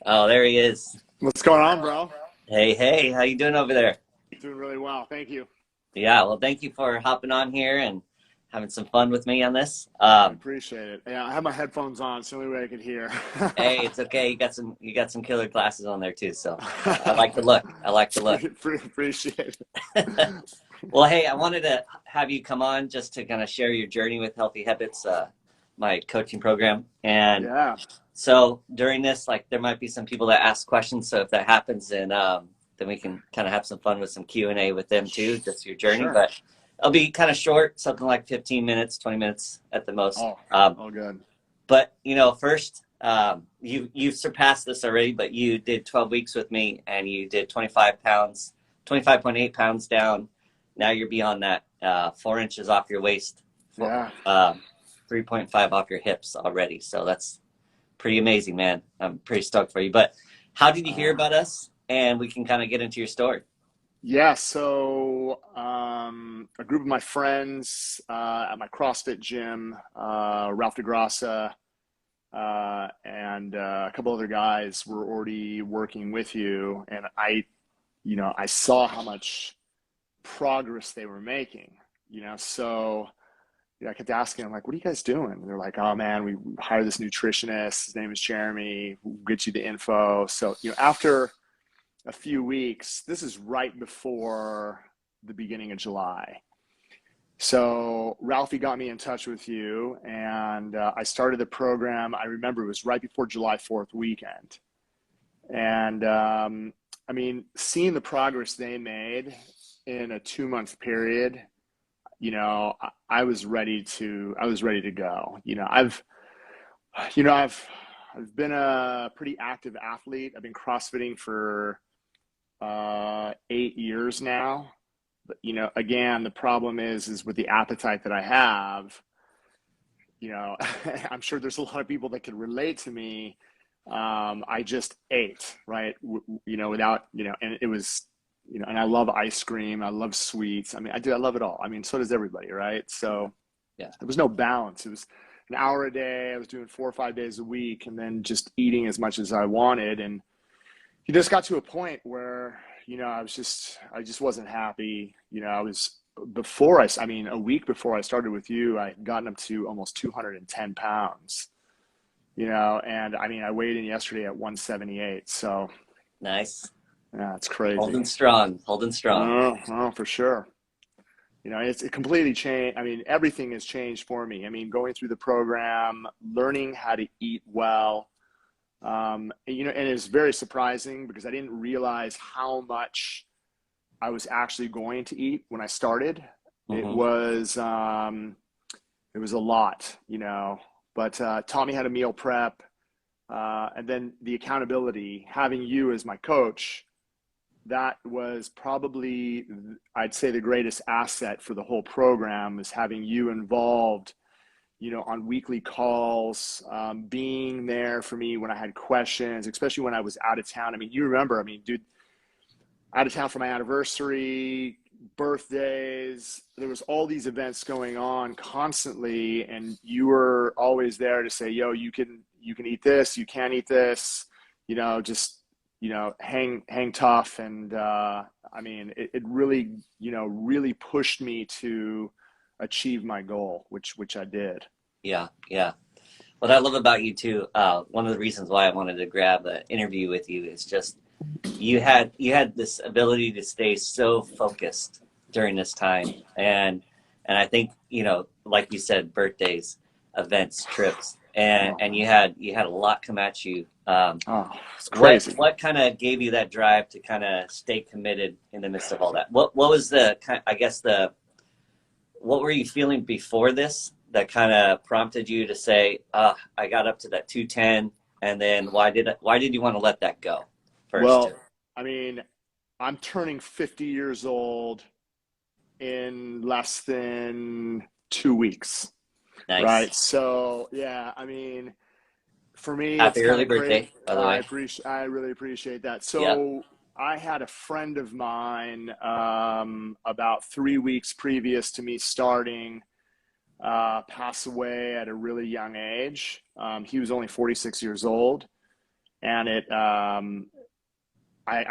Oh, there he is. What's going on, bro? Hey, hey, how you doing over there? Doing really well. Thank you. Yeah, well, thank you for hopping on here and having some fun with me on this. I appreciate it. Yeah, I have my headphones on. It's the only way I could hear. Hey, it's okay. You got some killer glasses on there too, so I like the look. I like the look. Appreciate it. Well, hey, I wanted to have you come on just to kind of share your journey with Healthy Habits, my coaching program. And Yeah, so during this, like, there might be some people that ask questions. So if that happens, then we can kind of have some fun with some Q&A with them too, just your journey. sure. But it'll be kind of short, something like 15 minutes, 20 minutes at the most. Oh, all good. But first, you've surpassed this already. But you did 12 weeks with me, and you did 25 pounds, 25.8 pounds down. Now you're beyond that, 4 inches off your waist, Yeah. 3.5 off your hips already. So that's pretty amazing, man. I'm pretty stoked for you. But how did you hear Uh, about us? And we can kind of get into your story. yeah, so a group of my friends at my CrossFit gym, Ralph DeGrassa, and a couple other guys were already working with you, and I saw how much progress they were making, so I kept asking them, like, what are you guys doing? And they're like, oh man, we hired this nutritionist. His name is Jeremy. We'll get you the info. So, after a few weeks, this is right before the beginning of July. So Ralphie got me in touch with you, and I started the program. I remember it was right before July 4th weekend. And I mean, seeing the progress they made in a 2 month period, I was ready to go. I've been a pretty active athlete. I've been CrossFitting for 8 years now. But again, the problem is with the appetite that I have. I'm sure there's a lot of people that can relate to me. I just ate, right? Without, and it was, and I love ice cream. I love sweets. I mean, I love it all. I mean, so does everybody, right? So Yeah. there was no balance. It was an hour a day. I was doing 4 or 5 days a week, and then just eating as much as I wanted. And you just got to a point where, I just wasn't happy. I was I mean, a week before I started with you, I had gotten up to almost 210 pounds, and I mean, I weighed in yesterday at 178. So Nice. yeah, it's crazy. Holding strong. Holding strong. Oh, for sure. It's it completely changed. I mean, everything has changed for me. I mean, going through the program, learning how to eat well, and it was very surprising because I didn't realize how much I was actually going to eat when I started. It Hmm. was it was a lot, but taught me how to meal prep, and then the accountability. Having you as my coach, that was probably, I'd say, the greatest asset for the whole program is having you involved, on weekly calls, being there for me when I had questions, especially when I was out of town. I mean, you remember, I mean, dude, out of town for my anniversary, birthdays, there was all these events going on constantly, and you were always there to say, yo, you can eat this, you can't eat this, just hang tough. And I mean, it really, really pushed me to achieve my goal, which I did. Yeah. Yeah. What I love about you too, one of the reasons why I wanted to grab an interview with you is just you had this ability to stay so focused during this time, and I think like you said, birthdays, events, trips, and Oh, you had a lot come at you. oh, it's What crazy. what kind of gave you that drive to kind of stay committed in the midst of all that? What was the I guess the what were you feeling before this that kind of prompted you to say, I got up to that 210, and then why did you want to let that go first? Well, I mean, I'm turning 50 years old in less than 2 weeks, Nice. right? So, yeah, I mean, for me, it's Happy kind early of crazy. birthday, by the way. I really appreciate that. Yeah. So, I had a friend of mine, about 3 weeks previous to me starting, pass away at a really young age. He was only 46 years old. and I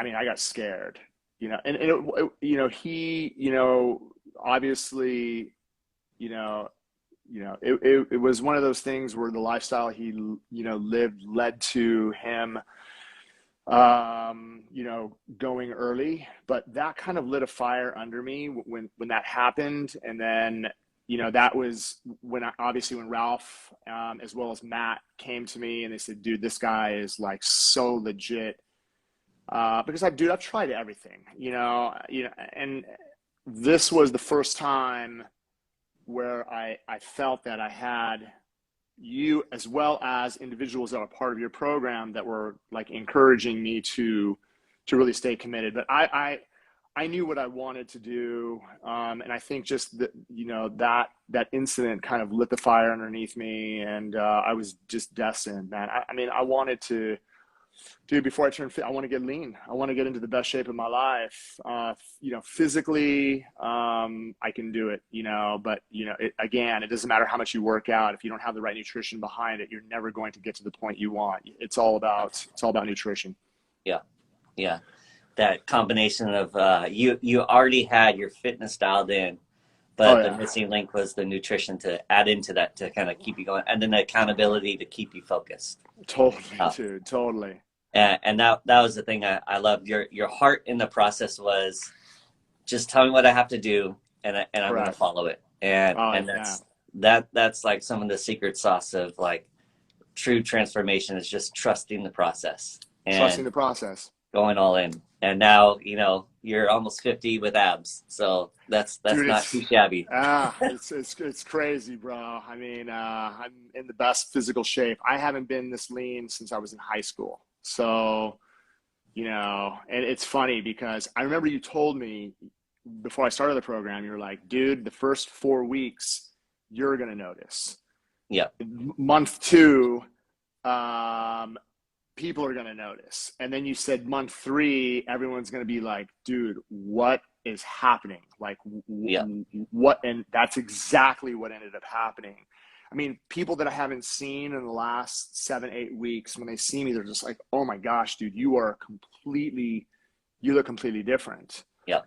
mean, I got scared, he, obviously, you know, it was one of those things where the lifestyle he, lived led to him, going early, but that kind of lit a fire under me when that happened. And then, that was when obviously when Ralph, as well as Matt came to me and they said, dude, this guy is like so legit. Because I've tried everything, and this was the first time where I felt that I had you as well as individuals that are part of your program that were like encouraging me to really stay committed. But I knew what I wanted to do, and I think just that incident kind of lit the fire underneath me, and I was just destined, man. I mean, I wanted to. Dude, before I turn 50, I want to get lean. I want to get into the best shape of my life. Physically, I can do it, but again, it doesn't matter how much you work out. If you don't have the right nutrition behind it, you're never going to get to the point you want. It's all about nutrition. Yeah. Yeah. That combination of, you already had your fitness dialed in, Oh but the yeah, missing link was the nutrition to add into that to kind of keep you going, and then the accountability to keep you focused. totally, Uh, dude, totally. and that was the thing I loved. Your heart in the process was just tell me what I have to do, and I'm going to Correct. follow it. Oh And yeah, that's like some of the secret sauce of like true transformation is just trusting the process trusting and the process, going all in. And now you're almost 50 with abs, so that's dude. not too shabby. It's crazy, bro. I mean, I'm in the best physical shape. I haven't been this lean since I was in high school. So, and it's funny because I remember you told me before I started the program, you're like, dude, the first 4 weeks, you're going to notice. Yeah, Month two, um, people are going to notice. And then you said month three, everyone's going to be like, dude, what is happening? Like, yeah, what? And that's exactly what ended up happening. I mean, people that I haven't seen in the last 7, 8 weeks, when they see me, they're just like, oh my gosh, dude, you look completely different, yeah,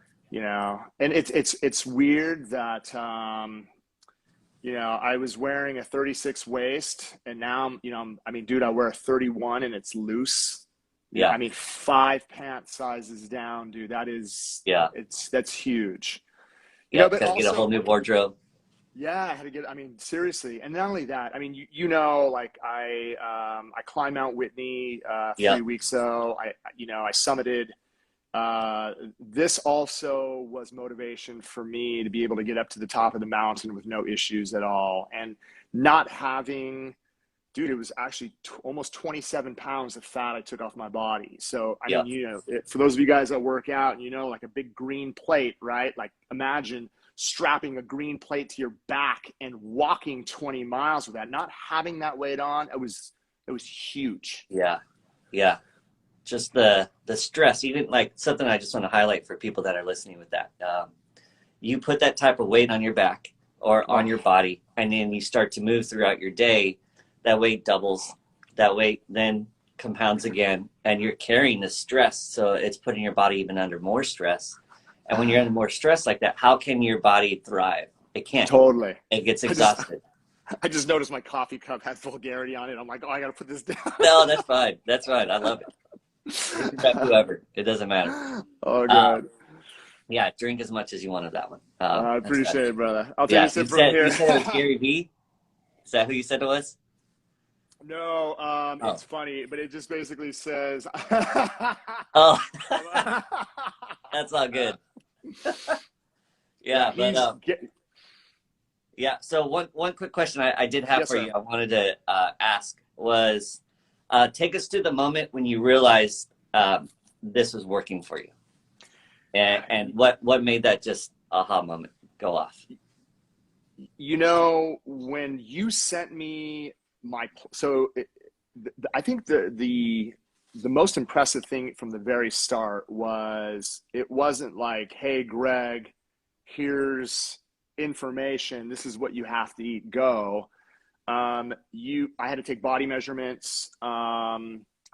and it's weird that, I was wearing a 36 waist and now, I mean, dude, I wear a 31 and it's loose. yeah, I mean, 5 pant sizes down, dude. yeah, That's huge. yeah. But Got to get a whole also, new wardrobe. yeah, I had to get, I mean, seriously. And not only that, I mean, like I climbed Mount Whitney, Yeah, 3 weeks ago. I summited. This also was motivation for me to be able to get up to the top of the mountain with no issues at all. And not having, dude, it was actually almost 27 pounds of fat I took off my body. So, I yeah, mean, for those of you guys that work out, like a big green plate, right? Like imagine strapping a green plate to your back and walking 20 miles with that, not having that weight on. It was huge. yeah, yeah. Just the stress, even like something I just want to highlight for people that are listening with that. You put that type of weight on your back or on Oh, your body, and then you start to move throughout your day, that weight doubles, that weight then compounds again, and you're carrying the stress. So it's putting your body even under more stress. And when you're under more stress like that, how can your body thrive? It can't. totally. It gets I just, exhausted. I just noticed my coffee cup had vulgarity on it. I'm like, oh, I got to put this down. No, that's fine. That's fine. I love it. You can grab whoever. It doesn't matter. Oh, Um, good. yeah, drink as much as you want of that one. I That's appreciate gotcha. it, brother. I'll take Yeah, a sip from you here. said it was Gary Vee. Is that who you said it was? No, it's Oh, funny, but it just basically says, oh, that's all good. yeah, Yeah, but yeah. So one quick question I did have yes, for sir. you, I wanted to ask was, take us to the moment when you realized this was working for you, and what made that just aha moment go off? When you sent me so I think the most impressive thing from the very start was it wasn't like, hey, Greg, here's information. This is what you have to eat. Go. I had to take body measurements.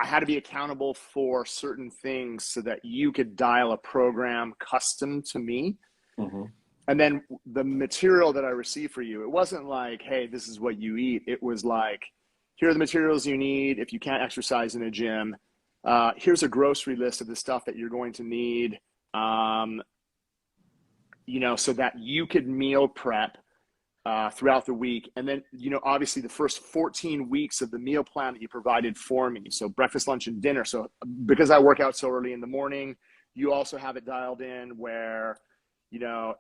I had to be accountable for certain things so that you could dial a program custom to me. Mm-hmm. And then the material that I received for you, it wasn't like, hey, this is what you eat. It was like, here are the materials you need if you can't exercise in a gym. Here's a grocery list of the stuff that you're going to need, so that you could meal prep throughout the week. And then, obviously the first 14 weeks of the meal plan that you provided for me. So breakfast, lunch, and dinner. So because I work out so early in the morning, you also have it dialed in where,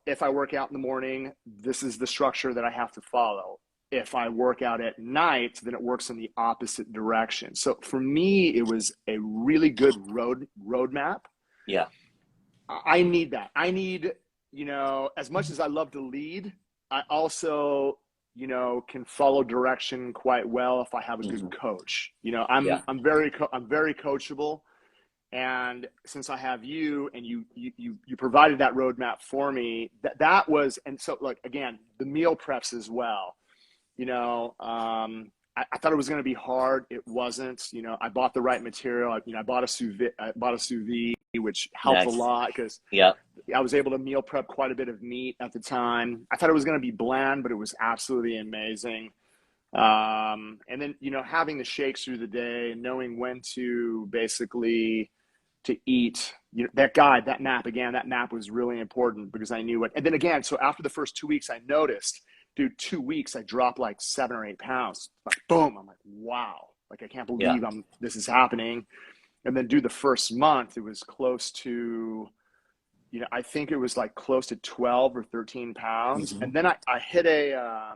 if I work out in the morning, this is the structure that I have to follow. If I work out at night, then it works in the opposite direction. So for me, it was a really good roadmap. Yeah. I need that. I need, as much as I love to lead, I also, can follow direction quite well if I have a good coach. I'm very coachable. And since I have you and you provided that roadmap for me, that was, and so like, again, the meal preps as well, I thought it was going to be hard. It wasn't, I bought the right material. I bought a sous vide, which helped a lot because I was able to meal prep quite a bit of meat at the time. I thought it was going to be bland, but it was absolutely amazing. And then, having the shakes through the day and knowing when to basically to eat, that map was really important because I knew it. And then again, so after the first 2 weeks, I noticed, dude, 2 weeks, I dropped like 7 or 8 pounds. Like, boom. I'm like, wow. Like, I can't believe this is happening. And then the first month, it was close to, I think it was like close to 12 or 13 pounds. And then I hit a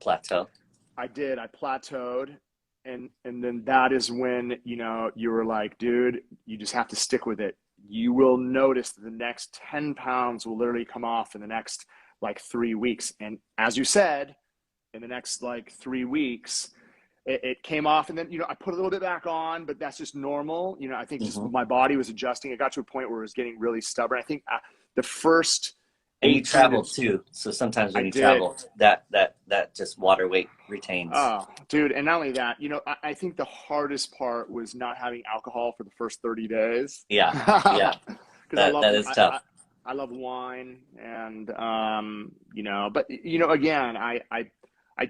plateau. I did. I plateaued. And then that is when, you were like, dude, you just have to stick with it. You will notice that the next 10 pounds will literally come off in the next like 3 weeks. And as you said, in the next like 3 weeks, it came off. And then, I put a little bit back on, but that's just normal. I think just my body was adjusting. It got to a point where it was getting really stubborn. I think the first And you travel too, so sometimes when you travel, that just water weight retains. Oh, dude! And not only that, I think the hardest part was not having alcohol for the first 30 days. Yeah, because that is tough. I love wine, and but again, I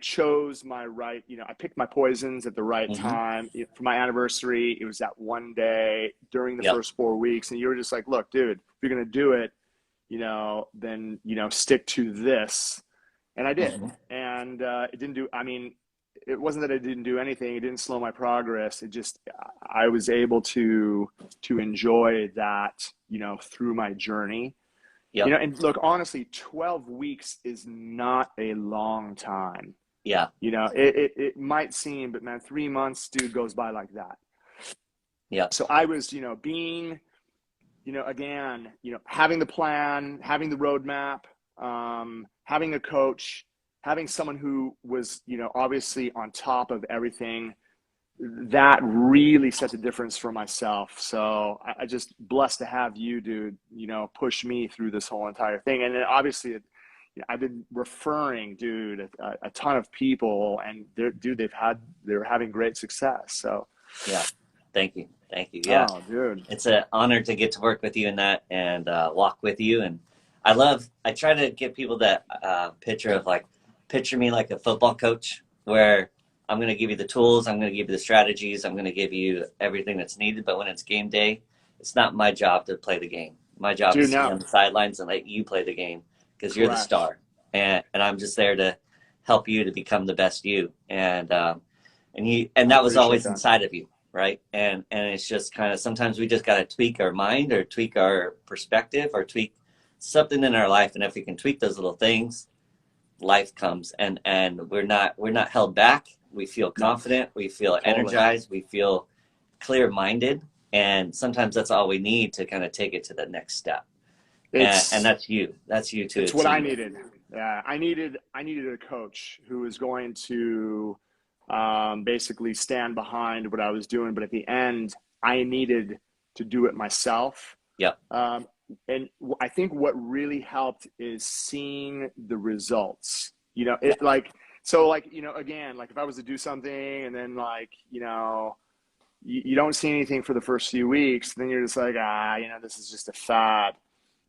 chose my right. I picked my poisons at the right time. For my anniversary, it was that one day during the first 4 weeks, and you were just like, "Look, dude, if you're gonna do it, then stick to this." And I did. And it didn't do, it wasn't that I didn't do anything. It didn't slow my progress. It just, I was able to enjoy that, through my journey. And look, honestly, 12 weeks is not a long time. Yeah. It might seem, but man, 3 months, dude, goes by like that. Yeah. So I was, being, again, having the plan, having the roadmap, having a coach, having someone who was, obviously on top of everything, that really set the difference for myself. So I just blessed to have you, dude, push me through this whole entire thing. And then obviously I've been referring, dude, a ton of people, and they're having great success. So yeah, thank you. Yeah, oh, dude, it's an honor to get to work with you in that and walk with you. And I try to give people that picture of like, picture me like a football coach where I'm going to give you the tools, I'm going to give you the strategies, I'm going to give you everything that's needed. But when it's game day, it's not my job to play the game. My job is to be on the sidelines and let you play the game because you're the star. And I'm just there to help you to become the best you. And that was always inside of you. Right. And it's just kind of, sometimes we just got to tweak our mind or tweak our perspective or tweak something in our life. And if we can tweak those little things, life comes and we're not held back. We feel confident. We feel energized. We feel clear-minded. And sometimes that's all we need to kind of take it to the next step. And that's you. That's you too. It's what I needed. Yeah. I needed a coach who was going to basically stand behind what I was doing. But at the end, I needed to do it myself. Yeah. And I think what really helped is seeing the results, again, like if I was to do something and then you don't see anything for the first few weeks. Then you're just like, this is just a fad.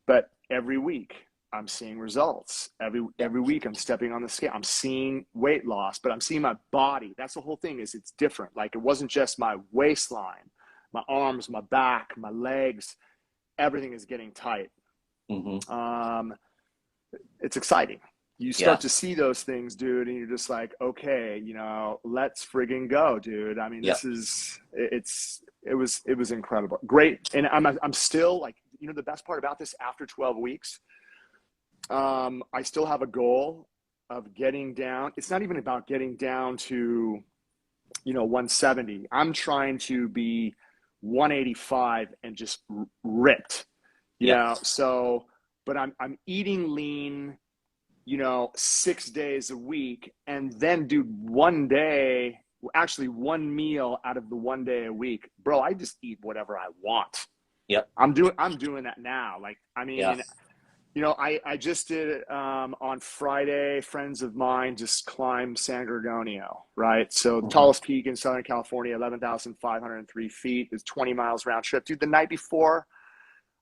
But every week I'm seeing results. Every week I'm stepping on the scale. I'm seeing weight loss, but I'm seeing my body. That's the whole thing, is it's different. Like, it wasn't just my waistline, my arms, my back, my legs, everything is getting tight. Mm-hmm. It's exciting. You Yeah. start to see those things, dude, and you're just like, okay, let's friggin' go, dude. I mean, Yeah. it was incredible. Great. And I'm still like, the best part about this, after 12 weeks, I still have a goal of getting down. It's not even about getting down to, 170. I'm trying to be 185 and just ripped, Yeah. so, but I'm eating lean, 6 days a week, and then do one meal out of the 1 day a week. Bro, I just eat whatever I want. Yep. I'm doing that now. Like, I mean, Yeah. I just did, on Friday, friends of mine just climbed San Gorgonio, right? So the Mm-hmm. tallest peak in Southern California, 11,503 feet, is 20 miles round trip. Dude, the night before,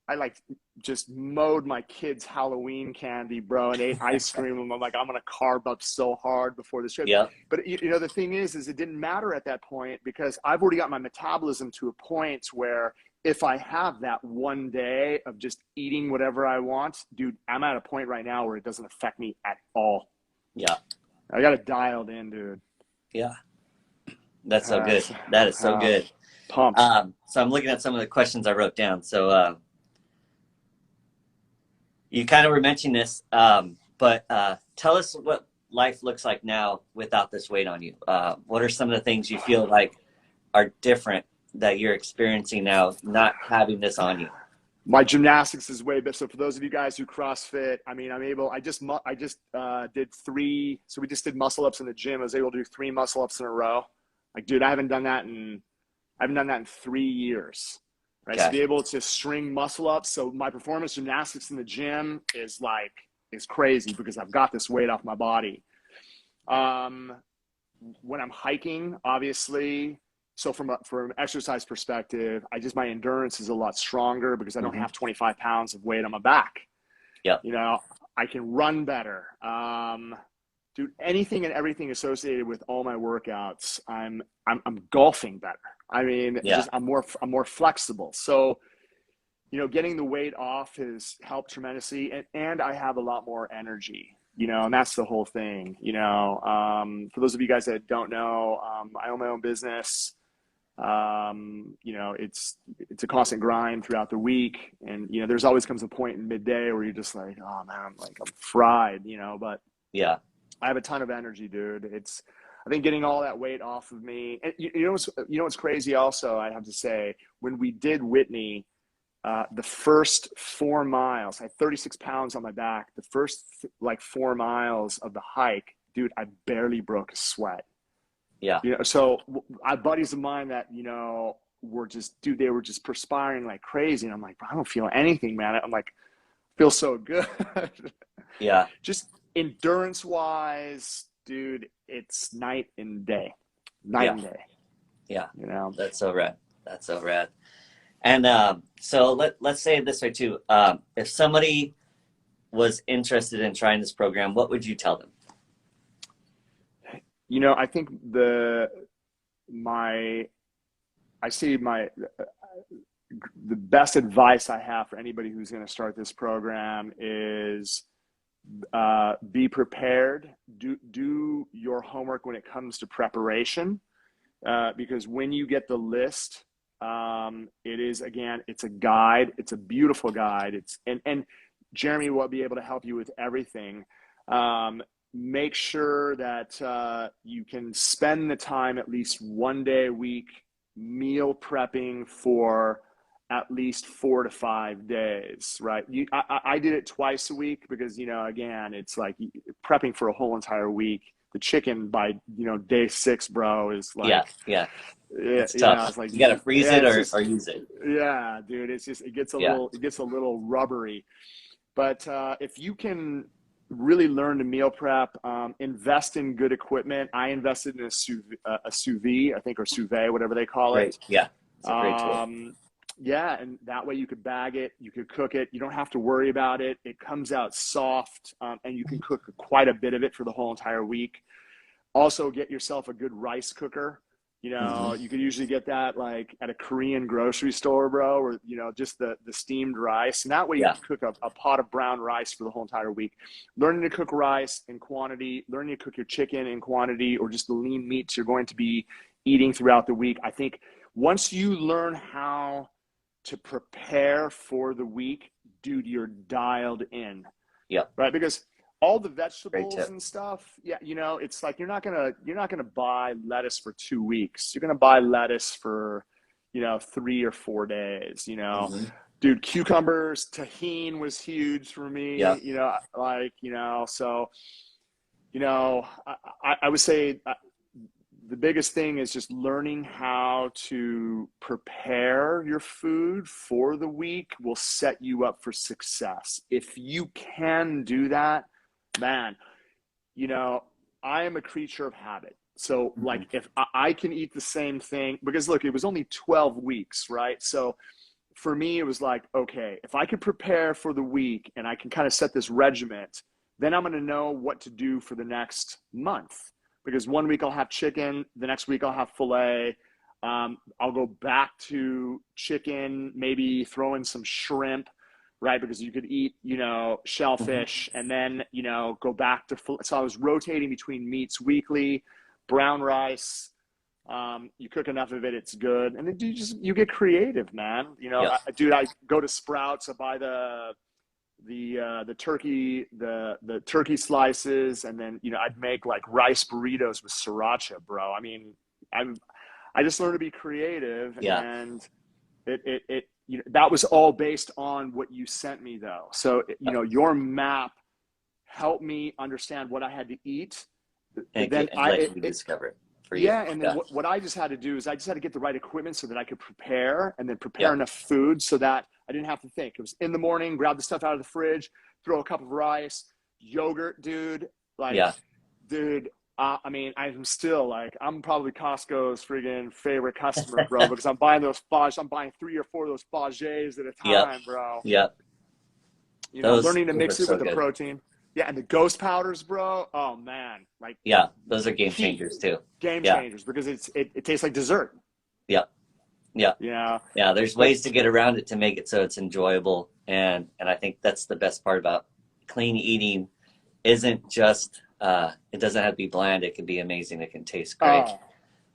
I just mowed my kids' Halloween candy, bro, and ate ice cream. And I'm like, I'm going to carb up so hard before this trip. Yep. But the thing is it didn't matter at that point, because I've already got my metabolism to a point where if I have that one day of just eating whatever I want, dude, I'm at a point right now where it doesn't affect me at all. Yeah. I got it dialed in, dude. Yeah. That's so good. That is so good. Pumped. So I'm looking at some of the questions I wrote down. So you kind of were mentioning this, but tell us what life looks like now without this weight on you. What are some of the things you feel like are different that you're experiencing now, not having this on you? My gymnastics is way better. So for those of you guys who CrossFit, I mean, I just did 3. So we just did muscle ups in the gym. I was able to do 3 muscle ups in a row. Like, dude, I haven't done that in 3 years. Right. Okay. To be able to string muscle ups. So my performance gymnastics in the gym is crazy, because I've got this weight off my body. When I'm hiking, obviously, so from an exercise perspective, my endurance is a lot stronger, because I don't have 25 pounds of weight on my back. Yep. I can run better. Dude, anything and everything associated with all my workouts, I'm golfing better. I mean, I'm more flexible. So, getting the weight off has helped tremendously, and I have a lot more energy. And that's the whole thing. For those of you guys that don't know, I own my own business. It's a constant grind throughout the week, and there's always comes a point in midday where you're just like, oh man, I'm fried. But yeah, I have a ton of energy, dude. I think getting all that weight off of me, and what's crazy also, I have to say, when we did Whitney, the first 4 miles, I had 36 pounds on my back. The first 4 miles of the hike, dude, I barely broke a sweat. Yeah. So I buddies of mine that, were just, dude, they were just perspiring like crazy. And I'm like, I don't feel anything, man. I'm like, feel so good. Yeah. Just endurance wise, dude, it's night and day. Night and day. Yeah. That's so rad. That's so rad. And so let's say it this way too. If somebody was interested in trying this program, what would you tell them? I think the best advice I have for anybody who's going to start this program is be prepared. Do your homework when it comes to preparation, because when you get the list, it's a guide. It's a beautiful guide. And Jeremy will be able to help you with everything. Make sure that you can spend the time at least 1 day a week meal prepping for at least 4 to 5 days, right? I did it twice a week because, again, it's like prepping for a whole entire week. The chicken by, day 6, bro, is like, yeah. It's tough. it's like, you got to freeze it or use it. Yeah, dude, it gets a little rubbery. But if you can really learn to meal prep, invest in good equipment. I invested in a sous vide, I think, or sous vide, whatever they call Great. it. Yeah. It's a great tool. Yeah, and that way you could bag it, you could cook it, you don't have to worry about it. It comes out soft, and you can cook quite a bit of it for the whole entire week. Also, get yourself a good rice cooker. You Hmm. know, you can usually get that like at a Korean grocery store, bro, or, just the steamed rice. And that way you Yeah. can cook a pot of brown rice for the whole entire week. Learning to cook rice in quantity, learning to cook your chicken in quantity, or just the lean meats you're going to be eating throughout the week. I think once you learn how to prepare for the week, dude, you're dialed in, Yep. right? Because all the Great vegetables tip. and stuff, yeah, it's like you're not gonna buy lettuce for 2 weeks. You're gonna buy lettuce for 3 or 4 days. Hmm. Dude, cucumbers, tahine was huge for me. Yep. So I would say the biggest thing is just learning how to prepare your food for the week will set you up for success. If you can do that, man, you know, I am a creature of habit. So, Hmm. like, if I can eat the same thing, because look, it was only 12 weeks, right? So, for me, it was like, okay, if I can prepare for the week and I can kind of set this regiment, then I'm going to know what to do for the next month. Because one week I'll have chicken, the next week I'll have filet. I'll go back to chicken, maybe throw in some shrimp, right? Because you could eat, Hmm. shellfish, and then, go back to filet. So I was rotating between meats weekly, brown rice, you cook enough of it, it's good, and then you get creative, man. Yep. Dude, I go to Sprouts, I buy the turkey, the turkey slices, and then I'd make like rice burritos with sriracha, bro. I mean, I just learned to be creative, Yeah. and that was all based on what you sent me, though. So Yep. your map helped me understand what I had to eat. And, Then and let you discover it for you. yeah, and then Yeah. what I just had to do is I just had to get the right equipment so that I could prepare and then prepare Yep. enough food so that I didn't have to think. It was in the morning, grab the stuff out of the fridge, throw a cup of rice, yogurt, dude. Like, Yeah. dude, I mean, I'm still like, I'm probably Costco's friggin' favorite customer, bro, because I'm buying I'm buying 3 or 4 of those Fages at a Yep. time, bro. Yep. Those Learning to those are mix it with so the good. protein. Yeah, and the ghost powders, bro. Oh man, like Yeah. Those are game key changers too. game Yeah. changers because it tastes like dessert. Yep. Yep. Yeah, Yeah. There's but ways to get around it to make it so it's enjoyable, and I think that's the best part about clean eating. Isn't just it doesn't have to be bland. It can be amazing. It can taste great. oh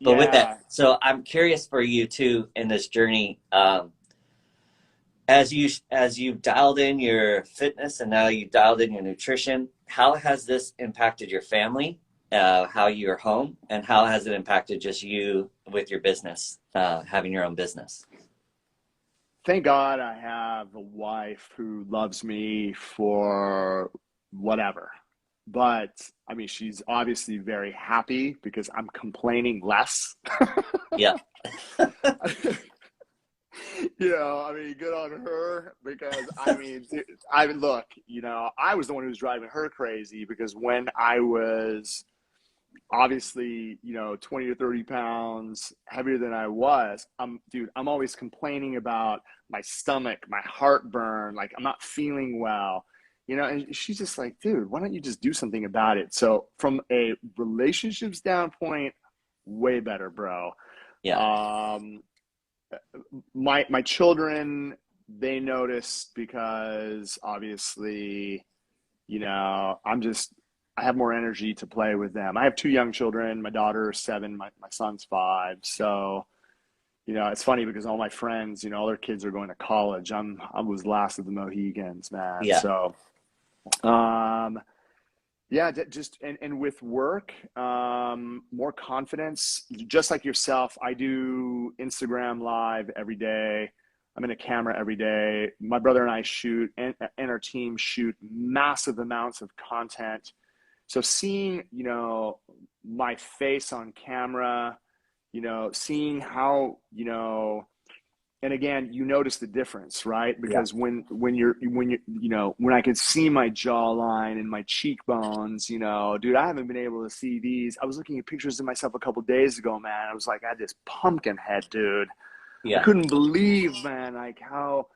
But with that, yeah, so I'm curious for you too in this journey. As you've dialed in your fitness and now you've dialed in your nutrition, how has this impacted your family, how you're home, and how has it impacted just you with your business, having your own business? thank God I have a wife who loves me for whatever. But I mean, she's obviously very happy because I'm complaining less. Yeah. I mean, good on her because I mean, I mean, look, I was the one who was driving her crazy because when I was obviously 20 or 30 pounds heavier than I was, I'm always complaining about my stomach, my heartburn, like I'm not feeling well. And she's just like, dude, why don't you just do something about it? So from a relationship standpoint, way better, bro. Yeah. um my children, they noticed because obviously, I have more energy to play with them. I have 2 young children. My daughter is 7, my son's 5. So, it's funny because all my friends, all their kids are going to college. I was last of the Mohegans, man. Yeah. So, um, yeah, just and with work, more confidence. Just like yourself, I do Instagram live every day. I'm in a camera every day. My brother and I shoot, and our team shoot massive amounts of content. So seeing, my face on camera, seeing how, and again, you notice the difference, right? Yeah. Because when I could see my jawline and my cheekbones, dude, I haven't been able to see these. I was looking at pictures of myself a couple of days ago, man. I was like, I had this pumpkin head, dude. I Yeah. couldn't believe, man, like how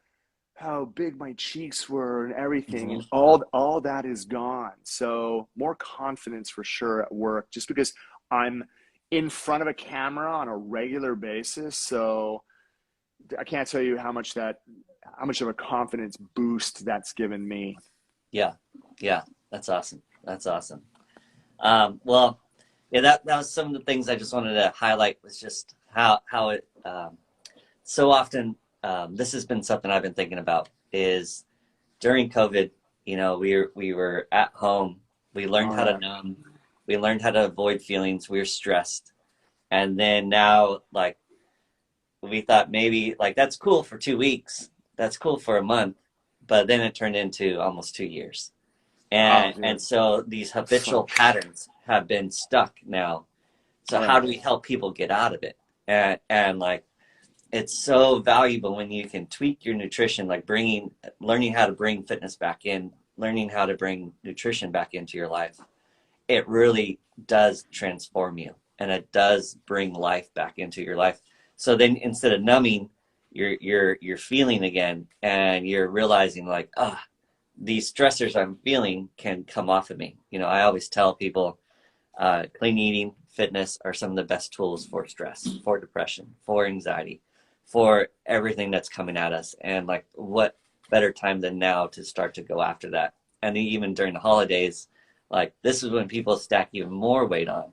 big my cheeks were and everything, and Hmm. all that is gone. So more confidence for sure at work, just because I'm in front of a camera on a regular basis. So I can't tell you how much of a confidence boost that's given me. Yeah. Yeah. That's awesome. That's awesome. Well, yeah, that was some of the things I just wanted to highlight, was just how it, so often, this has been something I've been thinking about, is during COVID, we were at home. We learned Oh how to yeah. numb. We learned how to avoid feelings. We were stressed. And then now, like, we thought maybe, like, that's cool for 2 weeks. That's cool for a month. But then it turned into almost 2 years. Oh And dude. so these habitual Fuck. patterns have been stuck now. So Oh how yeah. do we help people get out of it? And like, it's so valuable when you can tweak your nutrition, like learning how to bring fitness back in, learning how to bring nutrition back into your life. It really does transform you, and it does bring life back into your life. So then, instead of numbing, you're feeling again, and you're realizing, like, these stressors I'm feeling can come off of me. I always tell people, clean eating, fitness are some of the best tools for stress, for depression, for anxiety, for everything that's coming at us. And like, what better time than now to start to go after that? And even during the holidays, like, this is when people stack even more weight on.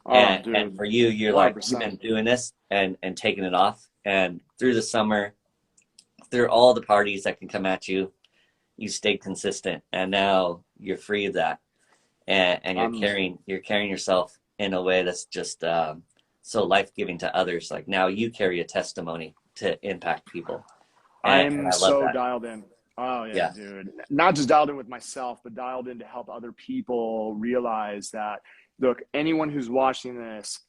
Oh And dude. for you, you're like, you've 100%. been doing this and taking it off. And through the summer, through all the parties that can come at you, you stayed consistent, and now you're free of that, and I'm you're carrying yourself in a way that's just, so life-giving to others. Like, now you carry a testimony to impact people, and I'm I love so that. dialed in. Oh yeah, Yeah. dude. Not just dialed in with myself, but dialed in to help other people realize that, look, anyone who's watching this,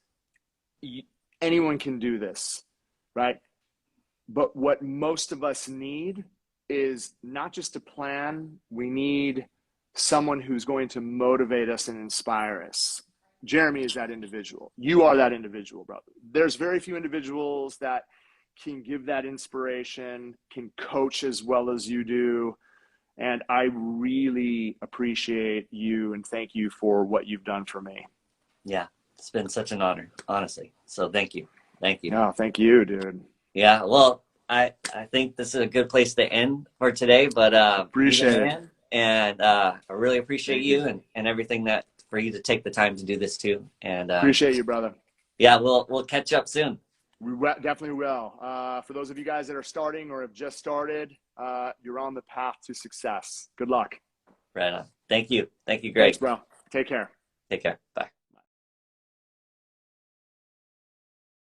anyone can do this, right? But what most of us need is not just a plan. We need someone who's going to motivate us and inspire us. Jeremy is that individual. You are that individual, brother. There's very few individuals that can give that inspiration, can coach as well as you do. And I really appreciate you and thank you for what you've done for me. Yeah, it's been such an honor, honestly. So thank you. Thank you. No, thank you, dude. Yeah, well, I think this is a good place to end for today, but be the Appreciate it. man, and I really appreciate Thank you. you, and everything that for you to take the time to do this too. And Appreciate you, brother. yeah, we'll catch up soon. Definitely will. For those of you guys that are starting or have just started, you're on the path to success. Good luck. Right on. Thank you. Thank you, Thanks, Greg. bro. Take care. Take care. Bye.